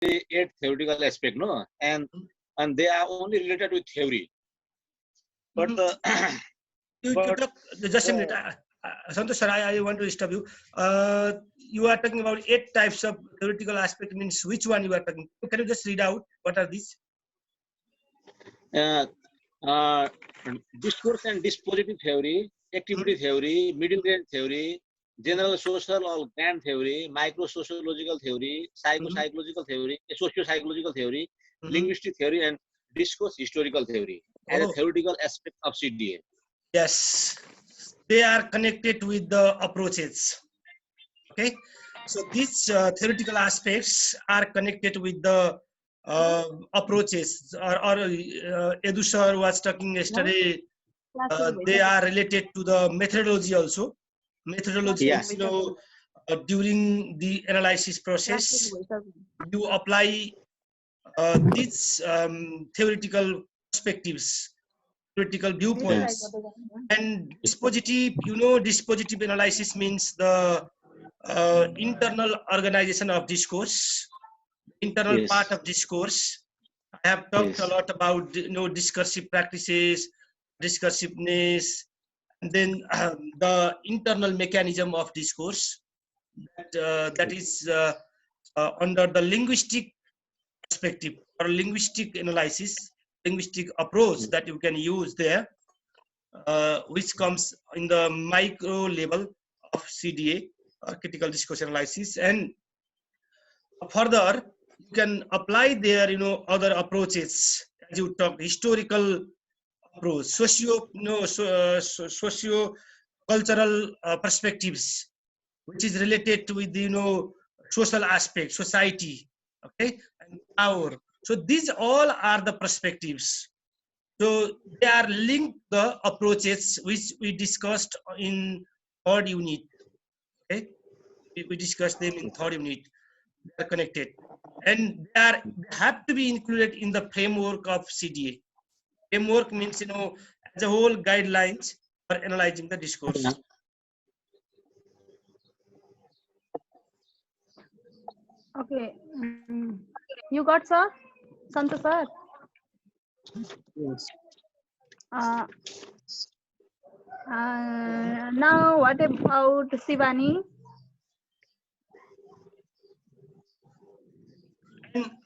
8 theoretical aspects, no, and they are only related with theory. But just a minute, Santosh sir, I want to stop you. You are talking about 8 types of theoretical aspect. Means which one you are talking? Can you just read out what are these? Discourse and dispositive theory, activity theory, middle range theory, general social or grand theory, micro-sociological theory, psychological theory, socio-psychological theory, linguistic theory, and discourse historical theory as a theoretical aspect of CDA. Yes, they are connected with the approaches. Okay, so these theoretical aspects are connected with the approaches. Or Edu sir was talking yesterday. They are related to the methodology also. Methodology means, you know, during the analysis process, you apply these theoretical perspectives, theoretical viewpoints. And dispositive, you know, dispositive analysis means the internal organization of discourse, internal part of discourse. I have talked a lot about, you know, discursive practices, discursiveness, and then the internal mechanism of discourse that is under the linguistic perspective or linguistic analysis, linguistic approach that you can use there, which comes in the micro level of CDA or critical discourse analysis. And further, you can apply there, you know, other approaches as you talk, historical approach, socio cultural perspectives, which is related with, you know, social aspect, society, okay, and power. So these all are the perspectives. So they are linked the approaches which we discussed in third unit. Okay, we discussed them in third unit. They are connected, and they have to be included in the framework of CDA. Framework means, you know, as a whole guidelines for analyzing the discourse. Okay, you got, sir? Santosh sir? Yes. Now what about Shivani?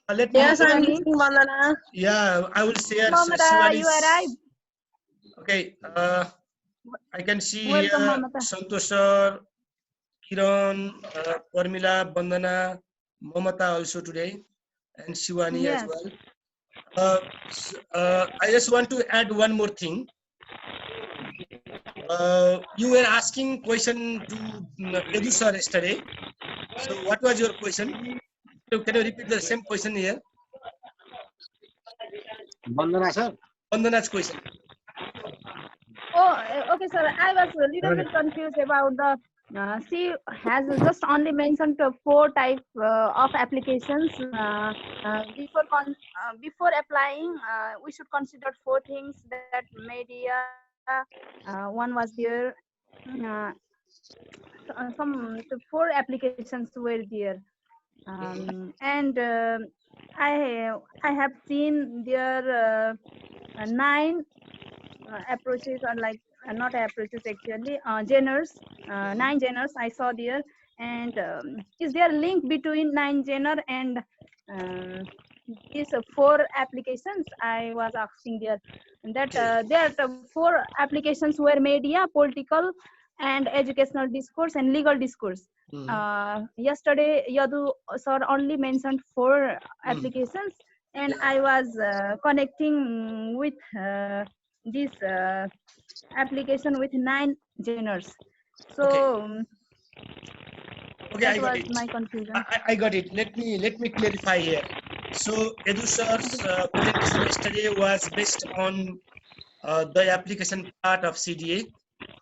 Let me, Yes, I'm listening, Vandana. yeah, I will share Mamata, you arrived. Okay, I can see Welcome, here Mamata. Santosh sir, Kiran, Parmila, Bandana, Mamata also today, and Shivani Yes. as well. I just want to add one more thing. You were asking question to Edu sir yesterday. So what was your question? So can you repeat the same question here? Vandana sir. Vandana's question. Oh, okay, sir. I was a little bit confused about the. She has just only mentioned 4 types of applications. Before applying, we should consider 4 things: that media, one was there. Some 4 applications were there, and I have seen there 9 approaches, or like not approaches actually, genres, 9 genres I saw there. And is there a link between 9 genre and these 4 applications? I was asking there, and that there are 4 applications were media, political, and educational discourse, and legal discourse. Yesterday Yadu sir only mentioned 4 applications, and I was connecting with this application with 9 genres. So okay, that was my confusion. I got it. Let me clarify here. So Edu sir's presentation yesterday was based on the application part of CDA.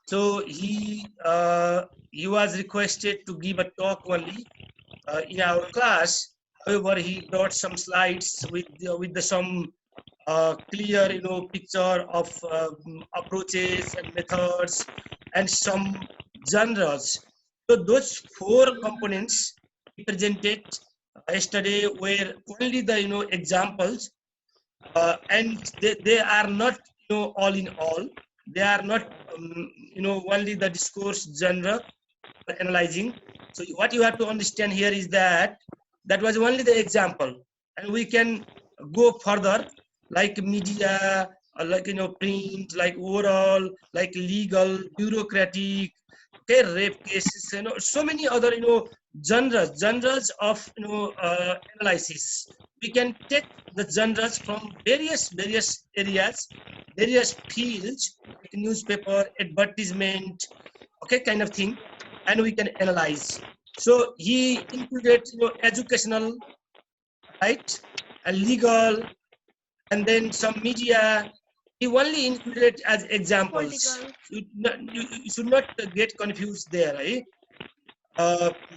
So he was requested to give a talk only in our class. However, he brought some slides with some clear, you know, picture of approaches and methods and some genres. So those 4 components he presented yesterday were only the examples, and they are not all in all. They are not only the discourse genre analyzing. So what you have to understand here is that was only the example, and we can go further, like media, like print, like oral, like legal, bureaucratic, okay, rape cases, so many other genres of analysis. We can take the genres from various areas, various fields, like newspaper, advertisement, okay, kind of thing, and we can analyze. So he included educational, right, and legal, and then some media. He only included as examples. You should not get confused there, right?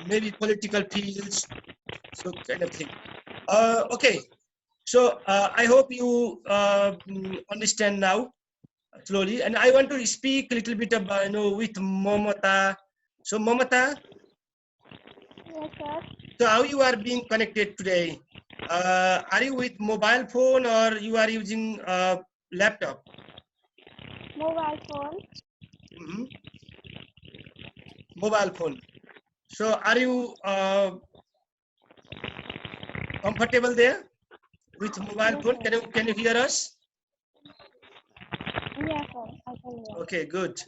Maybe political fields, so kind of thing. Okay, so I hope you understand now slowly, and I want to speak a little bit about with Momata. So Momata, Yes, sir. so how you are being connected today? Are you with mobile phone or you are using laptop? Mobile phone. Mhm. Mobile phone. So are you comfortable there with mobile Yes, phone? sir. Can you hear us? Yes, sir. I can hear. Okay, good.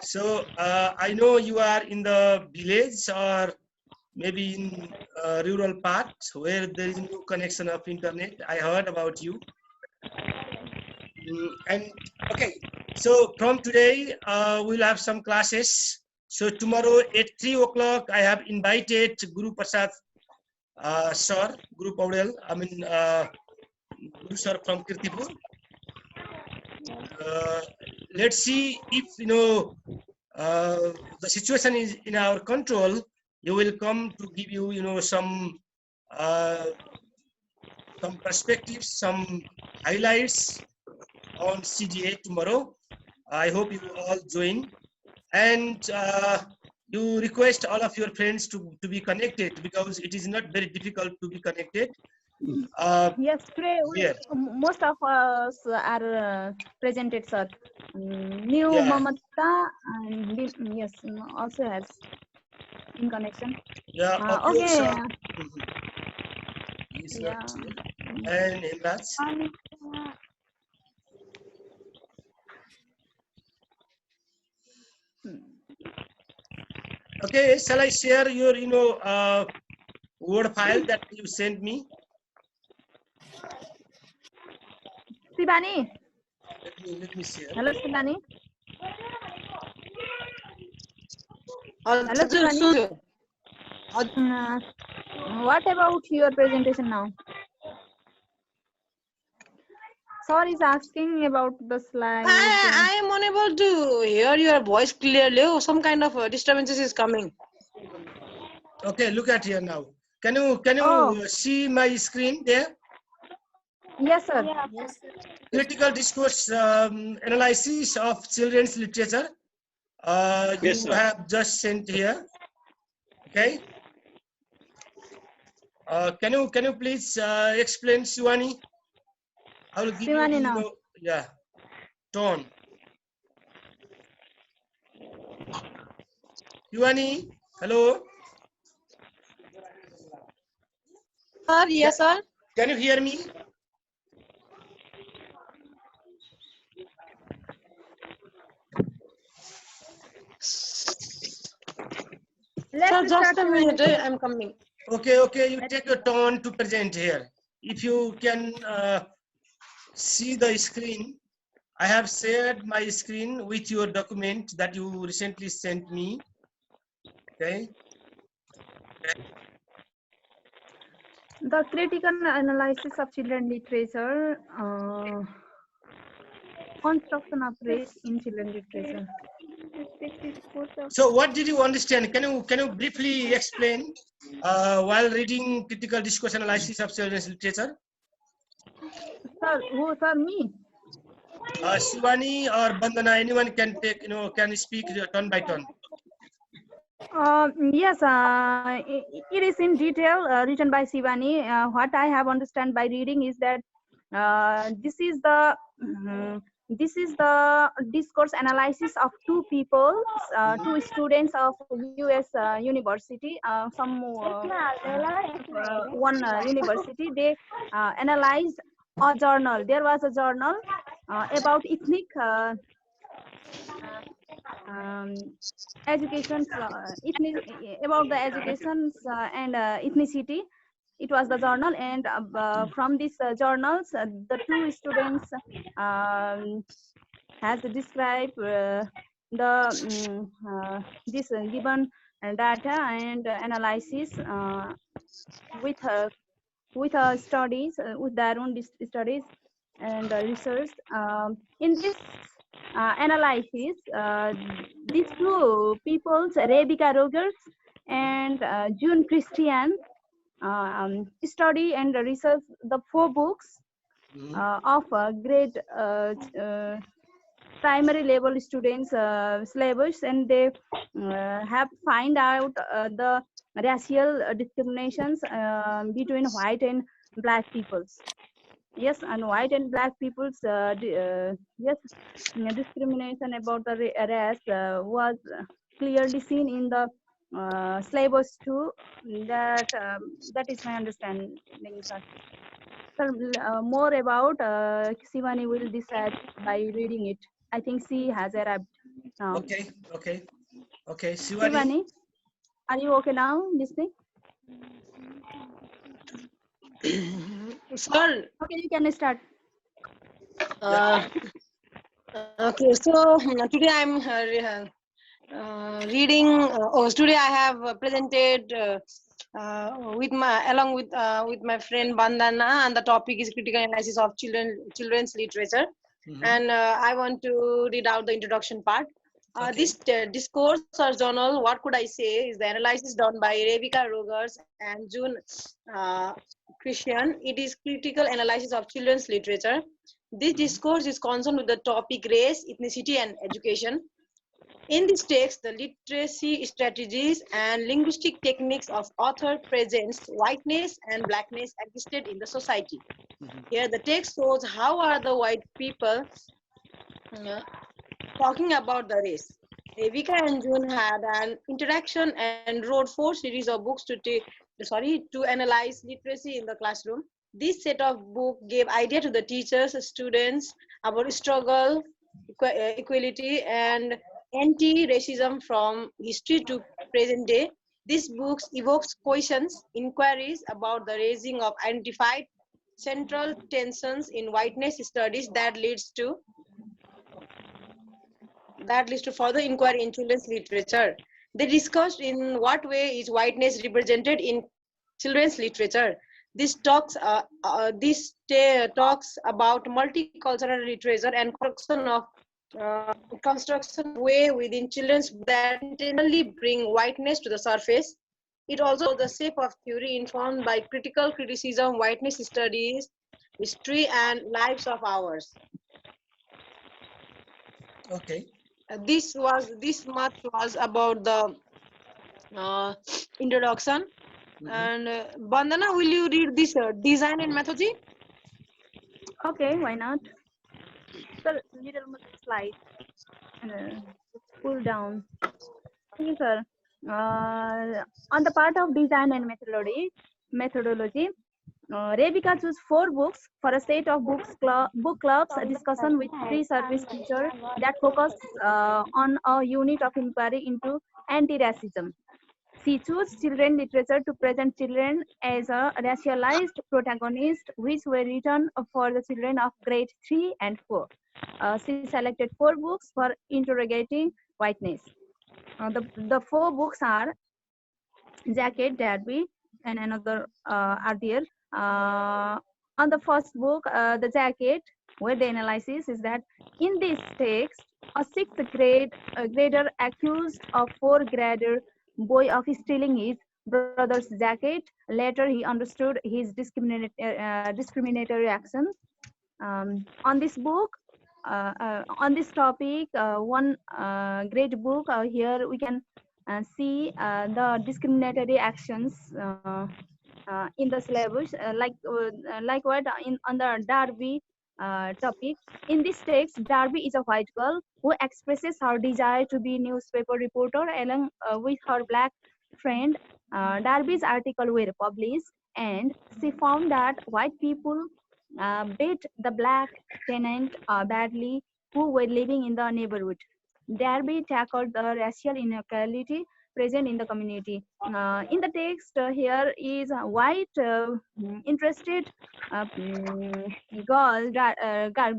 So I know you are in the village or maybe in rural parts where there is no connection of internet. I heard about you. And okay, so from today we'll have some classes. So tomorrow at 3 o'clock, I have invited Guru Prasad sir, Guru Paudel, Guru sir from Kirtipur. Let's see if the situation is in our control. You will come to give you some perspectives, some highlights on CDA tomorrow. I hope you all join, and you request all of your friends to be connected, because it is not very difficult to be connected. Yes, today Here. most of us are presented, sir. New Yeah. Mamata and yes, also has in connection. Yeah, Okay. sir. He's Yeah. not here. And Imraj. Okay, shall I share your Word file that you sent me? Sivani. Let me share. Hello, Sivani. Hello, Sivani. What about your presentation now? Sir is asking about the slide. I am unable to hear your voice clearly. Oh, some kind of disturbances is coming. Okay, look at here now. Can you see my screen there? Yes, sir. Yes, sir. Critical discourse analysis of children's literature. You Yes, sir. have just sent here. Okay. Can you please explain, Shivani? I will give Shivani you, now. yeah, tone. Shivani, hello. Sir, yes, sir. Can you hear me? Sir, just a minute. I'm coming. Okay, you take your turn to present here. If you can see the screen, I have shared my screen with your document that you recently sent me. Okay. The critical analysis of children literature, construction of race in children literature. So what did you understand? Can you briefly explain while reading critical discourse analysis of children's literature? Sir, who, sir, me? Shivani or Bandana, anyone can take, can speak turn by turn. Yes, it is in detail written by Sivani. What I have understand by reading is that this is the this is the discourse analysis of two people, two students of U.S. university, one university. They analyzed a journal. There was a journal about ethnic. Um, education about the educations and ethnicity. It was the journal, and from these journals the two students um, has described this given data and analysis with studies with their own studies and research. In this analysis, these two peoples, Rebecca Rogers and June Christian, study and research the 4 books of grade primary level students syllabus, and they have find out the racial discriminations between white and black peoples. Yes, and white and black peoples, yes, discrimination about the race was clearly seen in the syllabus too. That is my understanding, sir. Sir, more about Sivani will decide by reading it. I think she has arrived now. Okay. Sivani. Sivani, are you okay now listening? Sir, Okay, you can start. uh, okay, so today I'm reading. Today I have presented along with my friend Bandana, and the topic is critical analysis of children's literature. And I want to read out the introduction part. This discourse or journal, what could I say, is the analysis done by Rebecca Rogers and June Christian. It is critical analysis of children's literature. This discourse is concerned with the topic race, ethnicity, and education. In this text, the literacy strategies and linguistic techniques of author presents whiteness and blackness existed in the society. Here, the text shows how are the white people uh, talking about the race. Vika and June had an interaction and wrote 4 series of books to analyze literacy in the classroom. This set of book gave idea to the teachers, students about struggle, equality, and anti-racism from history to present day. These books evokes questions, inquiries about the raising of identified central tensions in whiteness studies that leads to further inquiry in children's literature. They discussed in what way is whiteness represented in children's literature. This talks about multicultural literature and construction of way within children's that intentionally bring whiteness to the surface. It also the shape of theory informed by critical criticism, whiteness studies, history, and lives of ours. Okay. This much was about the introduction. And Bandana, will you read this design and methodology? Okay, why not? Sir, little more slide and pull down. Thank you, sir. On the part of design and methodology, Rebecca chose 4 books for a set of book clubs, a discussion with 3 service teachers that focus on a unit of inquiry into anti-racism. She chose children literature to present children as a racialized protagonist, which were written for the children of grade 3 and 4. She selected 4 books for interrogating whiteness. The 4 books are Jacket, Derby, and another are there. On the first book, The Jacket, where the analysis is that in this text, a grader accused a 4th grader boy of stealing his brother's jacket. Later, he understood his discriminatory action. On this book, on this topic, one great book here we can see the discriminatory actions in the syllabus, like what in on the Darby topic. In this text, Darby is a white girl who expresses her desire to be newspaper reporter along with her black friend. Darby's article were published, and she found that white people beat the black tenant badly who were living in the neighborhood. Darby tackled the racial inequality present in the community. In the text, here is a white interested girl that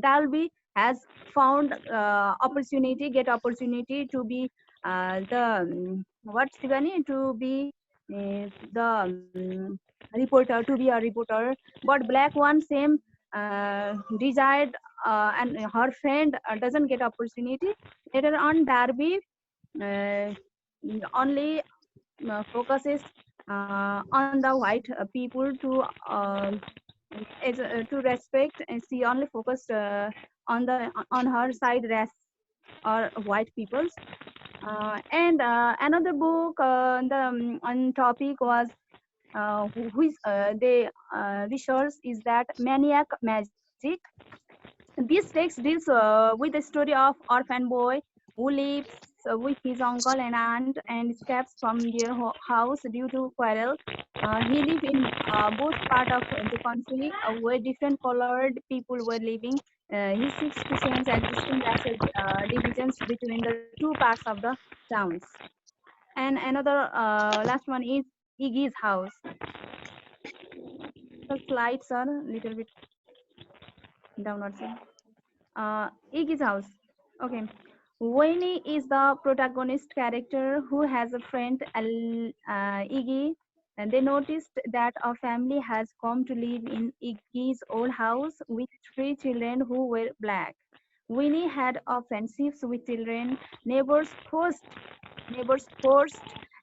Dalby has found get opportunity to be what Sivani to be the reporter, to be a reporter, but black one same desired and her friend doesn't get opportunity. Later on, Darby uh, only focuses on the white people to respect, and she only focused on her side race or white peoples. And another book the on topic was which they research is that Maniac Magic. This text deals with the story of orphan boy who lives with his uncle and aunt and escapes from their house due to quarrel. He lived in both part of the country where different colored people were living. He seeks to change existing racial divisions between the two parts of the towns. And another last one is Iggy's house. The slides are a little bit downward side. Iggy's house. Okay. Winnie is the protagonist character who has a friend, Iggy, and they noticed that a family has come to live in Iggy's old house with three children who were black. Winnie had a friendships with children. Neighbors forced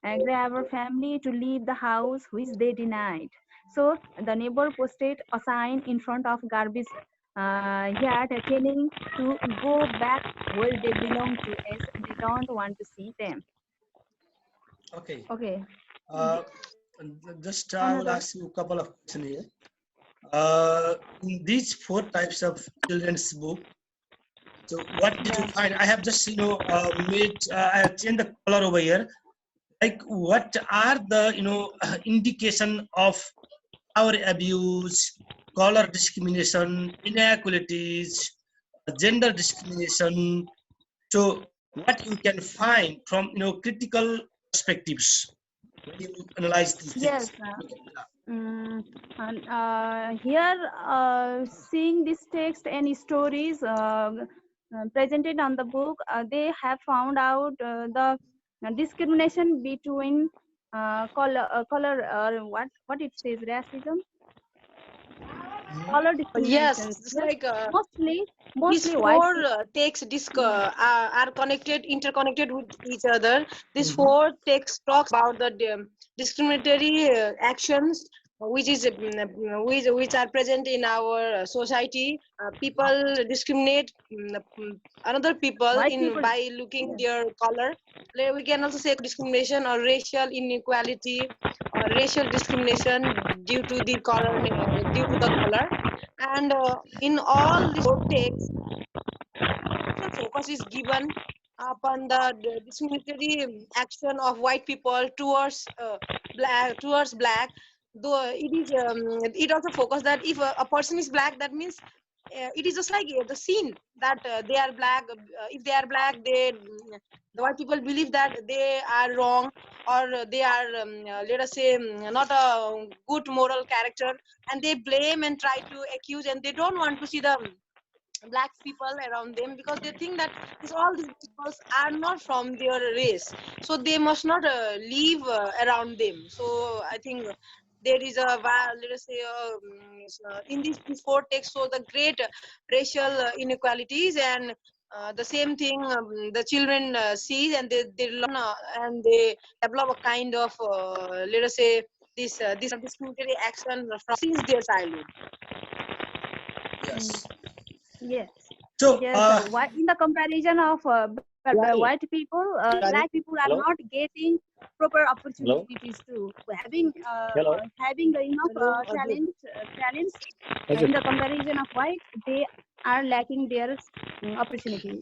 Graver family to leave the house, which they denied. So the neighbor posted a sign in front of garbage yard telling to go back where they belong to, as they don't want to see them. Okay. Okay. Uh, just I will Another. ask you a couple of questions here. In these four types of children's book, so what did you Yeah. find? I have just I have changed the color over here. Like, what are the indication of power abuse, color discrimination, inequalities, gender discrimination? So what you can find from critical perspectives when you analyze these Yes. things. Okay. And here, seeing this text and stories presented on the book, they have found out the discrimination between color, or what it says, racism, Mhm. color Yes, discriminations. it's Yes, like mostly these mostly white four people. are connected, interconnected with each other. This Mhm. four text talks about the discriminatory actions which are present in our society. People discriminate another people White in people. by looking Yes. their color. Like, we can also say discrimination or racial inequality or racial discrimination due to the color, due to the color. And in all these four texts, focus is given upon the discriminatory action of white people towards black. Though it also focus that if a person is black, that means it is just like the scene that they are black. If they are black, the white people believe that they are wrong, or they are let us say not a good moral character, and they blame and try to accuse, and they don't want to see the black people around them, because they think that all these people are not from their race, so they must not live around them. So I think there is let us say in these four texts, so the great racial inequalities, and the same thing the children see, and they learn and they develop a kind of let us say this discriminatory action from since their childhood. Mm. Yes. Yes. So Yes. Why in the comparison of But Yani, white people, black people are hello, not getting proper hello, opportunities to hello. having the enough talents Hazır. in the comparison of white. They are lacking their opportunities.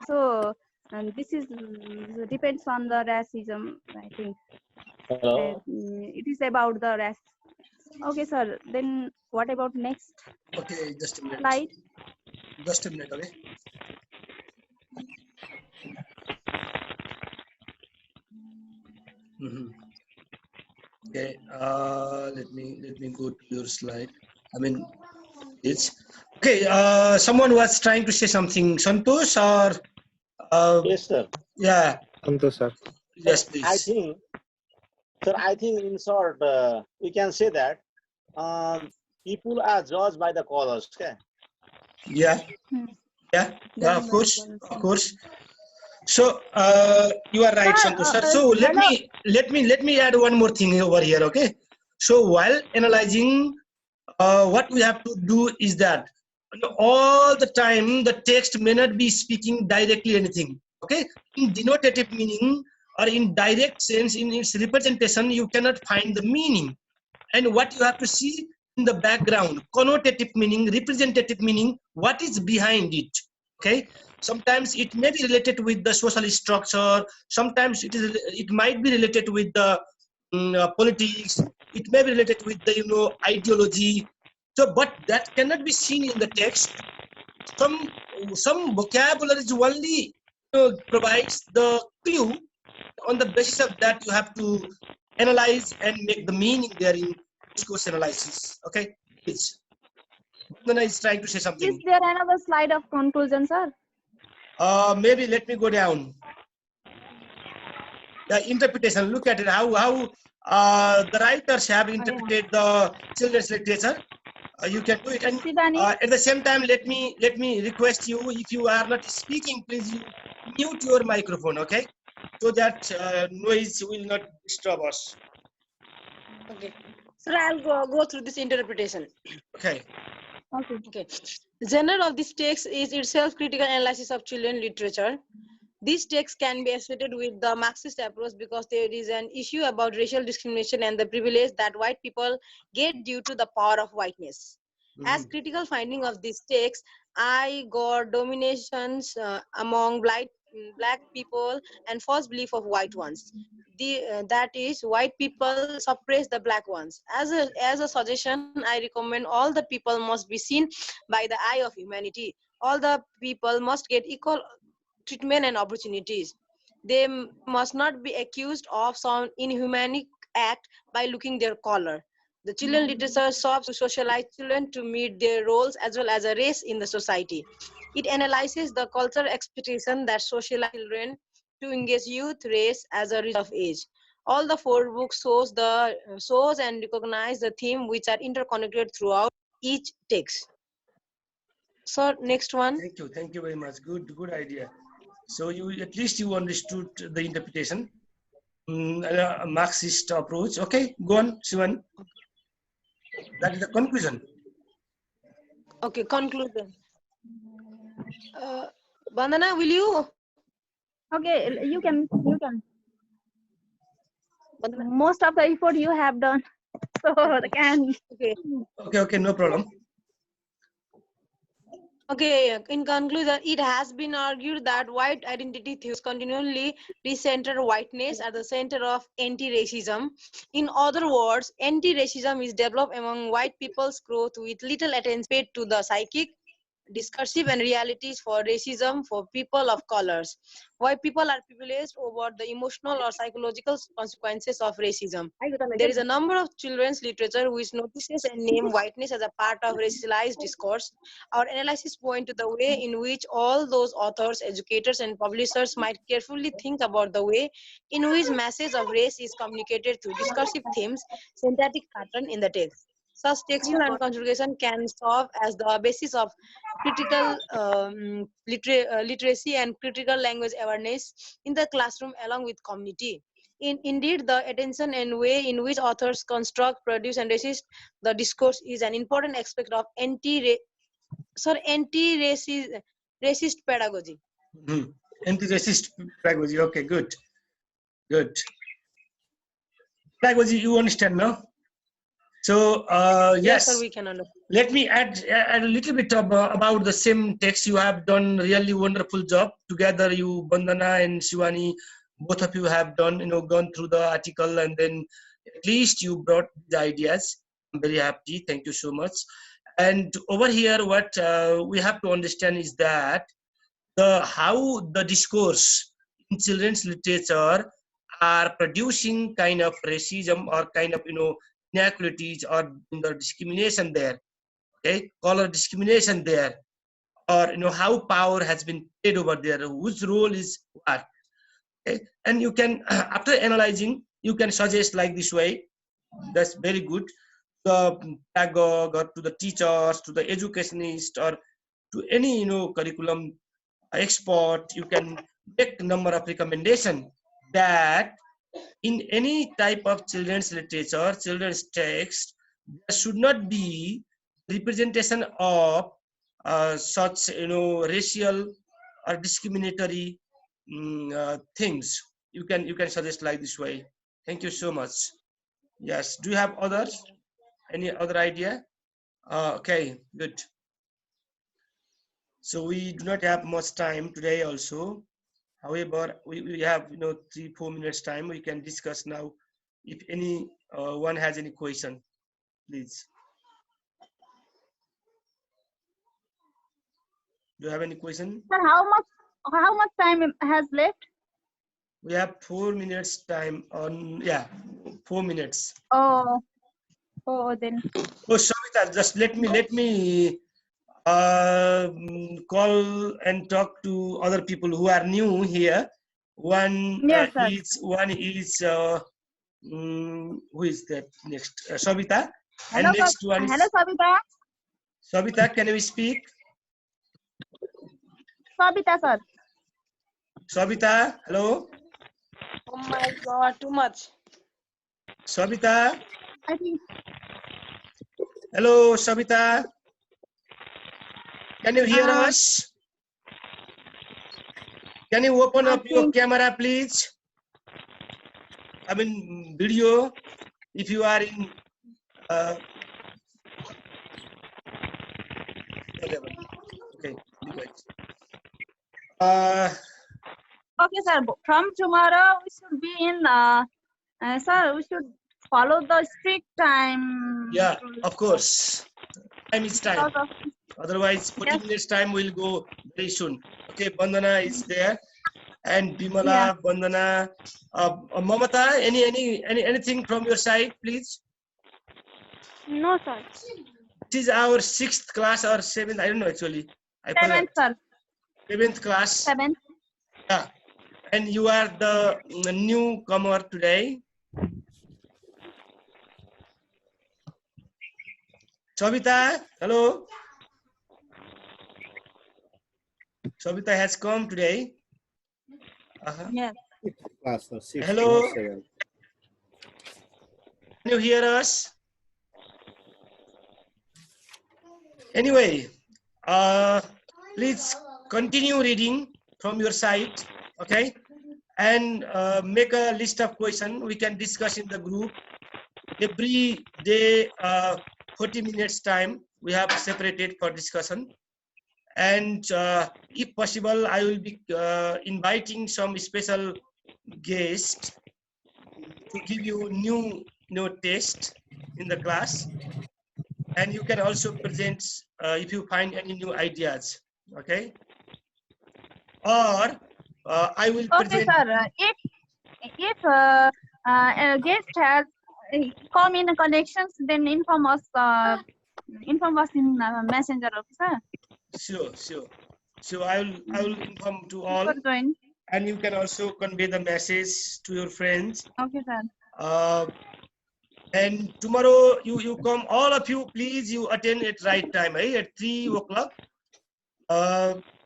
So and this is depends on the racism. I think Hello. it is about the race. Okay, sir. Then what about next Okay, just a minute. slide? Just a minute, okay. Okay, let me go to your slide. I mean, it's okay. Someone was trying to say something. Santosh or Yes, sir. yeah, Santosh, sir. yes, I please. think, sir, I think in short, we can say that people are judged by the colors. Okay. Yeah, Hmm. yeah, Then of course, the of course. So you are right, sir, Santosh sir. So hello. let me add one more thing over here, okay? So while analyzing, what we have to do is that all the time the text may not be speaking directly anything, okay? In denotative meaning or in direct sense, in its representation, you cannot find the meaning. And what you have to see in the background, connotative meaning, representative meaning, what is behind it, okay? Sometimes it may be related with the social structure, sometimes it might be related with the politics, it may be related with the ideology. So but that cannot be seen in the text. Some vocabulary only provides the clue. On the basis of that you have to analyze and make the meaning there in discourse analysis, okay? Please. Vandana is trying to say Is something. there another slide of conclusion, sir? Maybe let me go down. The interpretation, look at it, how the writers have interpreted the children's literature. You can do it, and Shivani, at the same time let me request you, if you are not speaking, please you mute your microphone, okay, so that noise will not disturb us. Okay. So I'll go through this interpretation. Okay. Okay. The genre of this text is itself critical analysis of children literature. This text can be associated with the Marxist approach because there is an issue about racial discrimination and the privilege that white people get due to the power of whiteness. As critical finding of this text, I got dominations among black people and false belief of white ones. That is, white people suppress the black ones. As a suggestion, I recommend all the people must be seen by the eye of humanity. All the people must get equal treatment and opportunities. They must not be accused of some inhumane act by looking their color. The children literature serves to socialize children to meet their roles as well as a race in the society. It analyzes the cultural expectation that socialize children to engage youth race as a result of age. All the four books shows and recognize the theme which are interconnected throughout each text. So next one. Thank you very much. Good idea. So you at least you understood the interpretation, a Marxist approach. Okay, go on, Shivan. That is the conclusion. Okay, conclusion. Bandana, will you? okay, you can. Bandana. Most of the effort you have done, so can. Okay, no problem. Okay, in conclusion, it has been argued that white identity theories continually recenter whiteness at the center of anti-racism. In other words, anti-racism is developed among white people's growth with little attention paid to the psychic, discursive and realities for racism for people of colors. White people are privileged over the emotional or psychological consequences of racism. There is a number of children's literature which notices and name whiteness as a part of racialized discourse. Our analysis point to the way in which all those authors, educators and publishers might carefully think about the way in which message of race is communicated through discursive themes, synthetic pattern in the text. Such textual and conjugation can serve as the basis of critical literacy and critical language awareness in the classroom along with community. Indeed, the attention and way in which authors construct, produce, and resist the discourse is an important aspect of Sir, anti-racist pedagogy. Anti-racist pedagogy. Okay, good. Good. Pedagogy, you understand now? So, Yes, sir, yes. we can understand. Let me add a little bit about the same text. You have done really wonderful job. Together, you, Bandana and Shivani, both of you have done, gone through the article, and then at least you brought the ideas. I'm very happy. Thank you so much. And over here, what we have to understand is that how the discourse in children's literature are producing kind of racism or kind of inequalities or the discrimination there. Okay, color discrimination there, or how power has been played over there, whose role is what. Okay, and you can after analyzing, you can suggest like this way. That's very good. The pedagogue or to the teachers, to the educationist, or to any curriculum expert, you can make number of recommendation that in any type of children's literature, children's text, there should not be representation of such racial or discriminatory things. You can suggest like this way. Thank you so much. Yes. Do you have others? Any other idea? Okay. Good. So we do not have much time today. Also, however, we have 3-4 minutes time. We can discuss now. If any one has any question, please. Do you have any question? Sir, how much time has left? We have 4 minutes time on, 4 minutes. Oh, then. Oh, Savita, just let me call and talk to other people who are new here. One Yes, sir. is who is that next? Savita. Hello, And next one is hello, Sabita. Savita. Can we speak? Sabita, sir. Savita, hello. Oh my God, too much. Savita, I think. hello, Savita. Can you hear us? Can you open up your camera, please? I mean, video. If you are in. Okay. Okay, sir. From tomorrow, we should be in. Sir, we should follow the strict time. Yeah, of course. Time is time. Otherwise, 40 minutes time will go very soon. Okay, Bandana is there, and Bimala, Bandana, Mamata. Anything from your side, please? No, sir. This is our 6th class or 7th. I don't know actually. I forgot. 7th, sir. 7th class. 7th. Yeah, and you are the newcomer today. Savita, hello. Savita has come today. Yes. Hello. Can you hear us? Anyway, please continue reading from your side, okay? And make a list of questions. We can discuss in the group. Every day, 40 minutes time we have separated for discussion. And if possible, I will be inviting some special guests to give you new test in the class. And you can also present if you find any new ideas, okay? Or I will present. Okay, sir. If a guest has come in connections, then inform us in messenger, okay, sir? Sure. So I will inform to all, and you can also convey the message to your friends. Okay, sir. And tomorrow you come, all of you, please, you attend at right time, right? At 3 o'clock.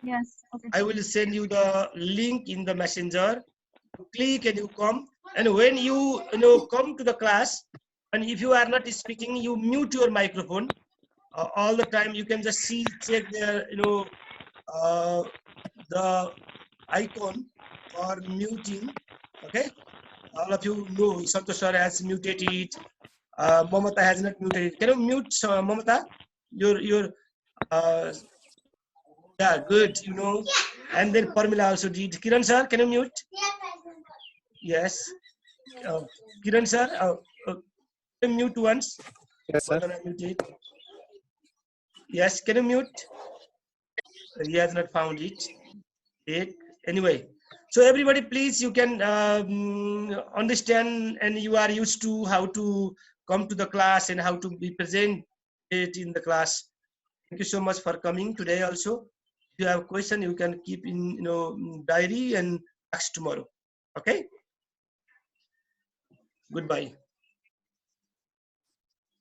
Yes. Okay. I will send you the link in the messenger. Click and you come. And when you come to the class, and if you are not speaking, you mute your microphone. all the time. You can just check their, the icon for muting. Okay, all of you know Santosh sir has muted it. Mamata has not muted it. Can you mute Mamata? Your yeah, good. And then Parmila also did. Kiran sir, can you mute? Yes. Kiran sir, can you mute once? Yes, sir. Vandana muted. Yes, can you mute? He has not found it. Anyway, so everybody, please, you can understand, and you are used to how to come to the class and how to be present it in the class. Thank you so much for coming today. Also, if you have a question, you can keep in diary and ask tomorrow. Okay. Goodbye.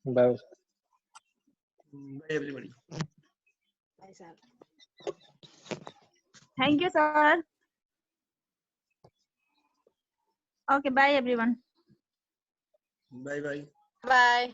Bye. Bye, everybody. Bye, sir. Thank you, sir. Okay, bye everyone. Bye bye. Bye.